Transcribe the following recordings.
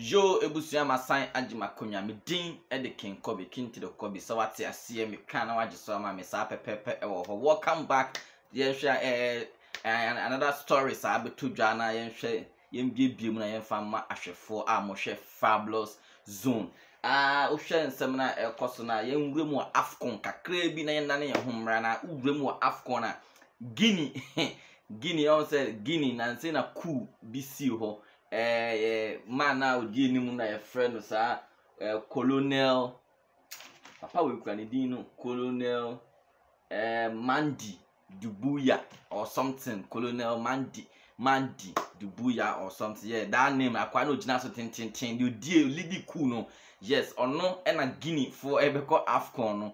Yo ebusia masan agima konya me din e de king kobe kinti de kobe so wate ase me kan na wage so ma me sa pepepe e wo welcome back ye hwe another story sa betu dwa na ye hwe ye mbie mu na ye fa ma ahwefo a mo hwe fabulous zone o hwe nsem na ekoso na ye nwure mu afcon kakra bi na ye nane ye homra na nwure mu afcon na Guinea on say Guinea na nse na cool bi si ho man now Guinea mu na ye friend sa colonel papa we kura ni din no colonel Mandi Dubuya or something colonel Mandi Dubuya or something yeah that name akwa no gina so tin you die lady cool no yes or no na Guinea for ebeko afcon no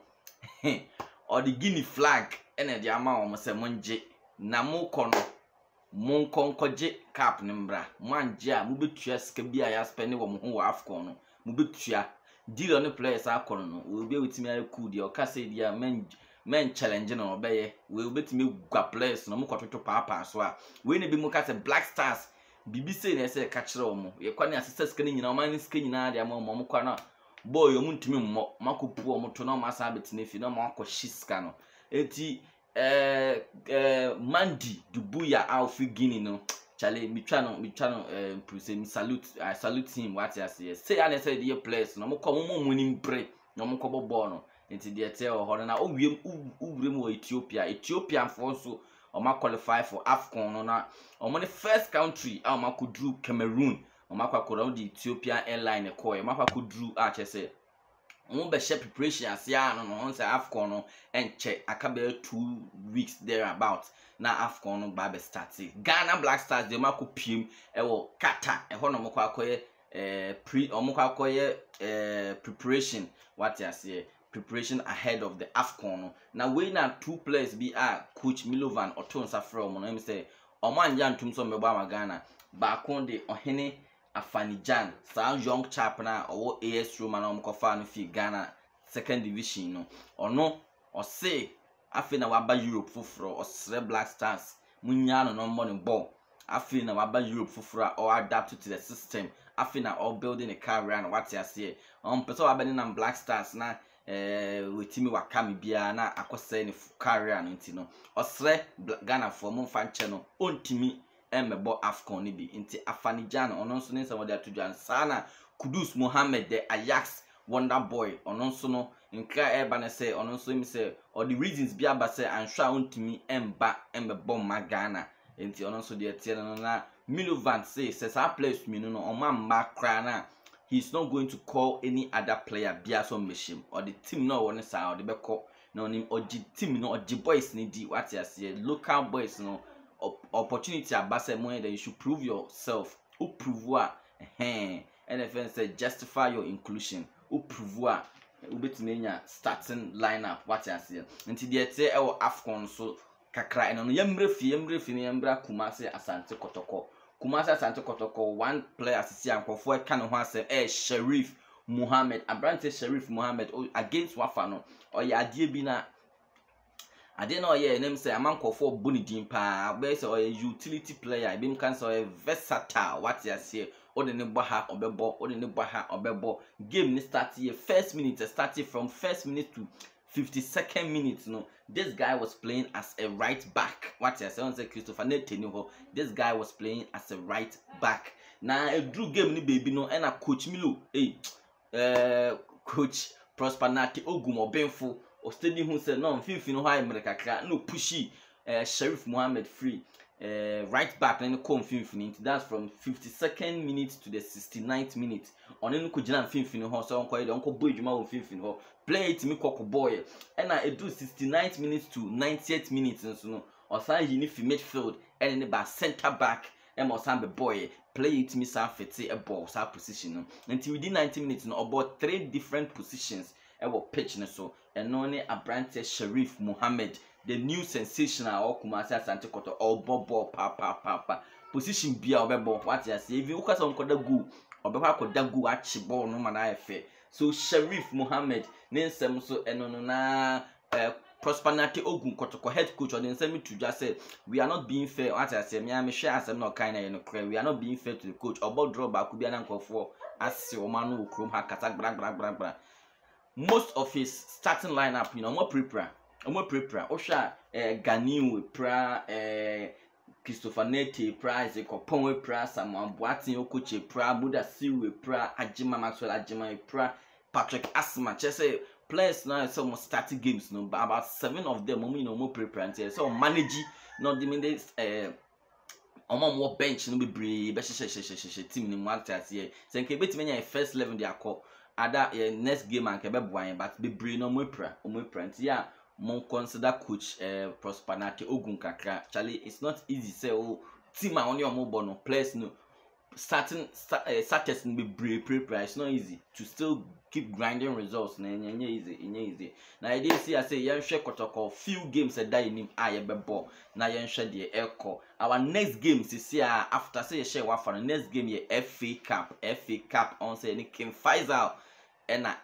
or the Guinea flag ene de ama o mo se monje na mo kono mon konkoje cap nimbra manje a mu betua sika bi a ya spend wo mo ho afcon no mu betua deal on players akono no we be witimi ay cool de o ka say dia men challenge no obeye we betimi gwa players no mo kototo papa so a we ne bi mu ka say Black Stars bibi say na say ka kire wo mo ye kwa ne asesa sika ni nyina o man sika nyina de ama mo kwa na boy o mu ntimi mmo makopu o mo to na ma sa betine fi na mo akɔhye sika no eti Mandi Dubuya Alfi Guinea no chale mitwa no impulse mi salute I salute him what I say and say the place no mo ko mo nim bre no mo ko bobo no enti de te o ho na o wiem mu Ethiopia for so o ma qualify for AFCON no na o mo the first country o ma ko drew Cameroon o ma kwa round the Ethiopian airline ko e ma kwa ko drew a che say we be share preparation as ya no on say AFCON no enche akabe 2 weeks there about na AFCON no ba be start Ghana Black Stars de mako piem e wo Qatar e ho no mako akoye preparation what you say preparation ahead of the AFCON no na we na 2 players be coach Milovan Oton Safra mo no say o man ya ntum so mebo ama Ghana ba kon de ohene Afanijan sa young chap na owo AS Roma na omkofa no fi Ghana second division no ono o say afi na waba Europe foforo o sre Black Stars munya no mo ne ball afi na waba Europe foforo or adapt to the system afi na all building a career and what you say person waba ni na Black Stars na wetimi wakami bia na akose ni career no ntino o sre Ghana for mo fa nche no ontimi emebo AFCON ni bi nti Afanijan ono nso ne samo de atudwan sana Kudus Mohammed the Ajax wonder boy ono nso no nkra eba na say ono nso mi say or the reasons bi aba say ansha ontimi emebo Ghana nti ono nso de tie no na Milovan say sa place mi no omamba kra na he's not going to call any other player bia so meshim or the team no won sa or the beko no nim oji team no oji boys ni di what you say local boys no opportunity abase mo that you should prove yourself who prove NFL say justify your inclusion who prove ubetimenya starting lineup what you say nti de ete e wo AFCON so kakra eno no yemre fi Kumasi Asante Kotoko one player asisi ankofo e kan ho ase Sharif Mohammed Abrante Sharif Mohammed against Wafa no o ya adie bi na ade na oye name say amankofo boni din pa be say oye utility player be kan say versatile what you say o de ne gbaha obebo game ni start here first minute started from first minute to 52nd minute no this guy was playing as a right back what you say on say Christopher Neteniho this guy was playing as a right back na a drew game ni baby no and a coach Milo coach Prosperity Ogumobenfo o steady who said no fifi no high America no pushy Sharif Mohammed free right back and come fifi that's from 52nd minute to the 69th minute on no kujina fifi no so on koy don ko boy djuma on fifi no play it me kokko boy and na do 69th minutes to 90th minutes so no o san yi ni fi midfield and ne ba center back and o san be boy play it me san fete a ball sa position no until within 90 minutes no about 3 different positions e wo pitch ne so eno ne Abrante Sharif Mohammed the new sensational or Kumasi Asante Koto or ball pa position bia obebo what you say if you ukasa onkoda go obeba koda go achi ball no man ayefe so Sharif Mohammed ne nsem so eno no na Prosperity Ogun Kotoko head coach or the nsem to just say we are not being fair what I say me share asem no kind na we are not being fair to the coach about draw back bia na nkofo asi omanu okrom ha kata bra most of his starting lineup omo prepare osha Gani we pra Christopher Nete pra Zekopon we pra Samuel Boateng Okoche pra Buda Siwe pra Ajima Maxwell Ajima pra Patrick Asma say players now some starting games but about 7 of them more prepare until so manage not the minutes more bench no be brave team ni one tat here so nke betime nya first 11 dey akọ ada next game and kebe boan but be brave no more print ya mon consider coach Prosperity Ogun kakra Charlie it's not easy say team a only omo bo no players no starters be brave prepare it's not easy to still keep grinding results na easy na I dey see I say yen hwe Kotoko few games a die nim a ye bebo na yen hwe de eko our next game see after say ye share wa for the next game ye FA Cup on say ni King Faisal ena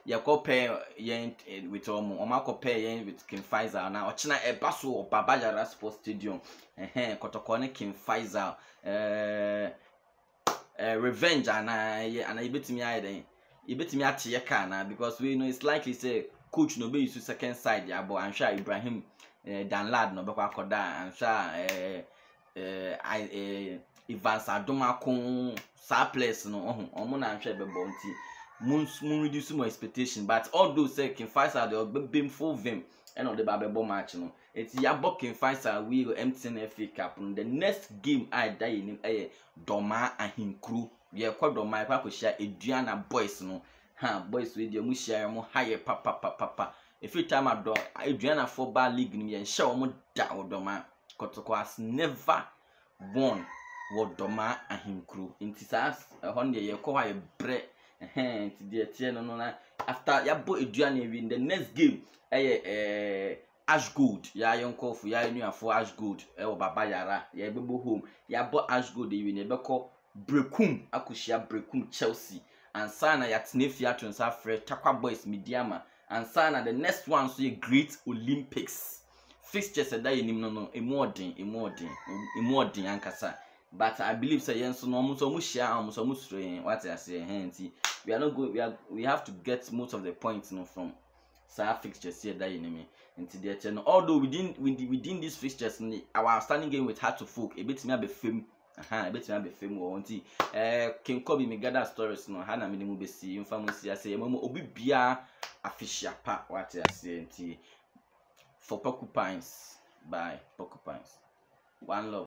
ye ko pay yen with omo ko pay yen with King Faisal na ochina e baso Baba Yara Sports Stadium Kotoko ni King Faisal revenge and I betimi aye you bet me at Yakana because we know it's likely say coach no be use second side ya but I'm sure Ibrahim Dan Lad no be kwakoda I'm sure Ivan Sadoma kun sa place no omo na I'm sure be bonti mun reduce my expectation but all those say King Faisal they be full vim and on the babebo match no it's yabo King Faisal we MTN FA Cup the next game I die in Doma and him crew ye kwado my kwa share eduana boys no boys with you mu share mo higher papa every time I do eduana football league ni ye share mo da odoma Kotoko has never won wodoma and him crew intisas honde ye ko ha ye bre ti de tie no na after ya bo eduana win the next game Ash Gold ya yonko fu ya enu afo Ash Gold o Baba Yara ya bebo home ya bo Ash Gold win e beko Brekum akushia Brekum Chelsea and sana ya Tinefia to Nsafre Takwa Boys Midiama and sana the next one so a Great Olympics fixtures that you no immodern ankasa but I believe say yen so no muso share muso musre what I say henti we are not good we have to get most of the points from sa fixtures here that you me into the channel although within these fixtures our standing game with Heart to Folk a bit me be fame a bit me be fame or unti King Kobe me gather stories no ha na me mu be see infamous ya say mama obi bia official pa what I say nti for Porcupines by Porcupines one love.